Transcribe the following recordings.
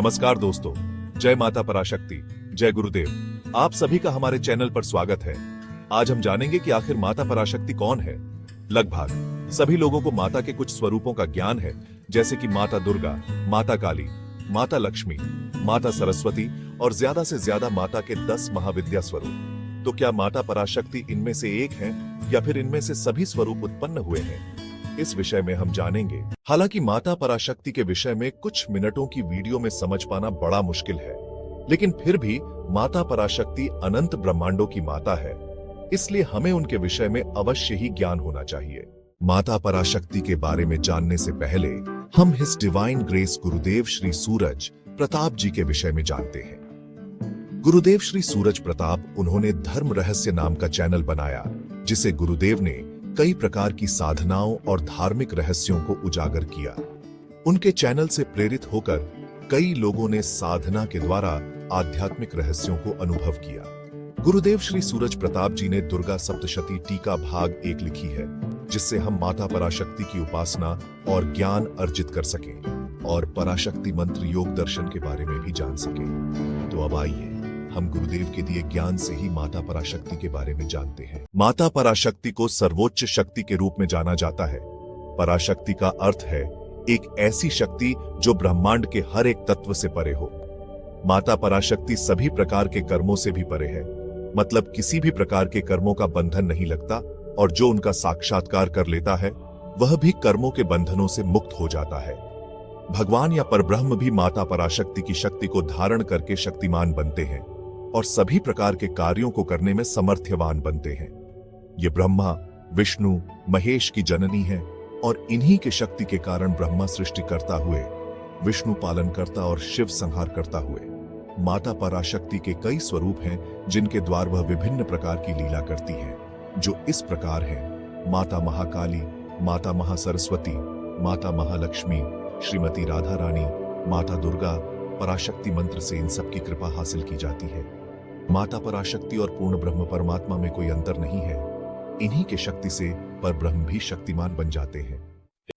नमस्कार दोस्तों, जय माता पराशक्ति, जय गुरुदेव। आप सभी का हमारे चैनल पर स्वागत है। आज हम जानेंगे कि आखिर माता पराशक्ति कौन है। लगभग सभी लोगों को माता के कुछ स्वरूपों का ज्ञान है, जैसे कि माता दुर्गा, माता काली, माता लक्ष्मी, माता सरस्वती और ज्यादा से ज्यादा माता के 10 महाविद्या स्वरूप। तो क्या माता पराशक्ति इनमें से एक है या फिर इनमें से सभी स्वरूप उत्पन्न हुए हैं, इस विषय में हम जानेंगे। हालांकि माता पराशक्ति के विषय में कुछ मिनटों की वीडियो में समझ पाना बड़ा मुश्किल है, लेकिन फिर भी माता पराशक्ति अनंत ब्रह्मांडों की माता है, इसलिए हमें उनके विषय में अवश्य ही ज्ञान होना चाहिए। माता पराशक्ति के बारे में जानने से पहले हम हिज डिवाइन ग्रेस गुरुदेव श्री सूरज प्रताप जी के विषय में जानते हैं। गुरुदेव श्री सूरज प्रताप, उन्होंने धर्म रहस्य नाम का चैनल बनाया, जिसे गुरुदेव ने कई प्रकार की साधनाओं और धार्मिक रहस्यों को उजागर किया। उनके चैनल से प्रेरित होकर कई लोगों ने साधना के द्वारा आध्यात्मिक रहस्यों को अनुभव किया। गुरुदेव श्री सूरज प्रताप जी ने दुर्गा सप्तशती टीका भाग 1 लिखी है, जिससे हम माता पराशक्ति की उपासना और ज्ञान अर्जित कर सकें और पराशक्ति मंत्र योग दर्शन के बारे में भी जान सकें। तो अब आइए हम गुरुदेव के दिए ज्ञान से ही माता पराशक्ति के बारे में जानते हैं। माता पराशक्ति को सर्वोच्च शक्ति के रूप में जाना जाता है। पराशक्ति का अर्थ है एक ऐसी शक्ति जो ब्रह्मांड के हर एक तत्व से परे हो। माता पराशक्ति सभी प्रकार के कर्मों से भी परे है, मतलब किसी भी प्रकार के कर्मों का बंधन नहीं लगता, और जो उनका साक्षात्कार कर लेता है वह भी कर्मों के बंधनों से मुक्त हो जाता है। भगवान या परब्रह्म भी माता पराशक्ति की शक्ति को धारण करके शक्तिमान बनते हैं और सभी प्रकार के कार्यों को करने में समर्थ्यवान बनते हैं। ये ब्रह्मा, विष्णु, महेश की जननी है और इन्हीं के शक्ति के कारण ब्रह्मा सृष्टि करता हुए, विष्णु पालन करता और शिव संहार करता हुए। माता पराशक्ति के कई स्वरूप हैं जिनके द्वार वह विभिन्न प्रकार की लीला करती है, जो इस प्रकार है: माता महाकाली, माता महासरस्वती, माता महालक्ष्मी, श्रीमती राधा रानी, माता दुर्गा। पराशक्ति मंत्र से इन सब की कृपा हासिल की जाती है। माता पराशक्ति और पूर्ण ब्रह्म परमात्मा में कोई अंतर नहीं है। इन्हीं के शक्ति से परब्रह्म भी शक्तिमान बन जाते हैं।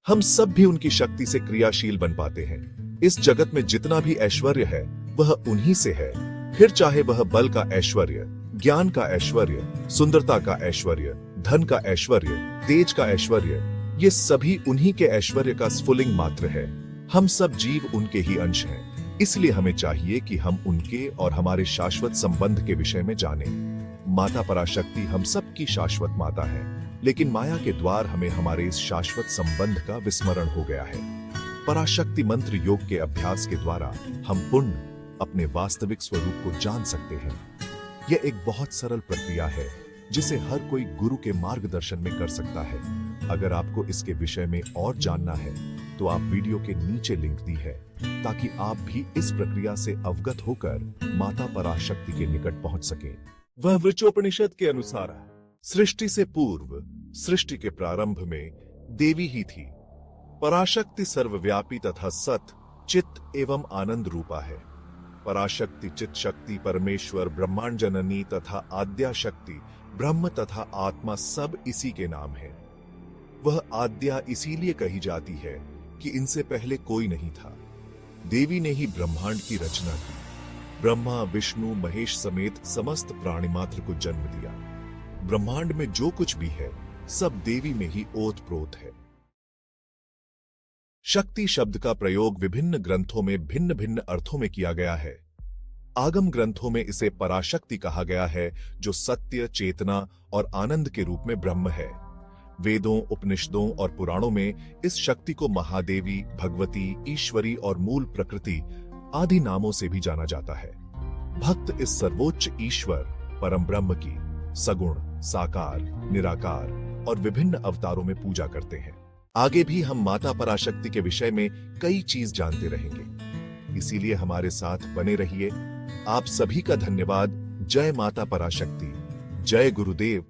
हम सब भी उनकी शक्ति से क्रियाशील बन पाते हैं। इस जगत में जितना भी ऐश्वर्य है वह उन्हीं से है, फिर चाहे वह बल का ऐश्वर्य, ज्ञान का ऐश्वर्य, सुंदरता का ऐश्वर्य, धन का ऐश्वर्य, तेज का ऐश्वर्य, ये सभी उन्हीं के ऐश्वर्य का स्फुलिंग मात्र है। हम सब जीव उनके ही अंश हैं, इसलिए हमें चाहिए कि हम उनके और हमारे शाश्वत संबंध के विषय में जानें। माता पराशक्ति हम सब की शाश्वत माता है, लेकिन माया के द्वार हमें हमारे इस शाश्वत संबंध का विस्मरण हो गया है। पराशक्ति मंत्र योग के अभ्यास के द्वारा हम पुण्य अपने वास्तविक स्वरूप को जान सकते हैं। यह एक बहुत सरल प्रक्रिया है जिसे हर कोई गुरु के मार्गदर्शन में कर सकता है। अगर आपको इसके विषय में और जानना है तो आप वीडियो के नीचे लिंक दी है, ताकि आप भी इस प्रक्रिया से अवगत होकर माता पराशक्ति के निकट पहुंच सकें। वह वृक्षोपनिषद के अनुसार सृष्टि से पूर्व, सृष्टि के प्रारंभ में देवी ही थी। पराशक्ति सर्वव्यापी तथा सत, चित्त एवं आनंद रूपा है। पराशक्ति चित्त शक्ति, परमेश्वर, ब्रह्मांड जननी तथा आद्या शक्ति, ब्रह्म तथा आत्मा सब इसी के नाम है। वह आद्या इसीलिए कही जाती है कि इनसे पहले कोई नहीं था। देवी ने ही ब्रह्मांड की रचना की। ब्रह्मा, विष्णु, महेश समेत समस्त प्राणी मात्र को जन्म दिया। ब्रह्मांड में जो कुछ भी है सब देवी में ही ओत प्रोत है। शक्ति शब्द का प्रयोग विभिन्न ग्रंथों में भिन्न भिन्न अर्थों में किया गया है। आगम ग्रंथों में इसे पराशक्ति कहा गया है, जो सत्य, चेतना और आनंद के रूप में ब्रह्म है। वेदों, उपनिषदों और पुराणों में इस शक्ति को महादेवी, भगवती, ईश्वरी और मूल प्रकृति आदि नामों से भी जाना जाता है। भक्त इस सर्वोच्च ईश्वर परम ब्रह्म की सगुण, साकार, निराकार और विभिन्न अवतारों में पूजा करते हैं। आगे भी हम माता पराशक्ति के विषय में कई चीज जानते रहेंगे, इसीलिए हमारे साथ बने रहिए। आप सभी का धन्यवाद। जय माता पराशक्ति, जय गुरुदेव।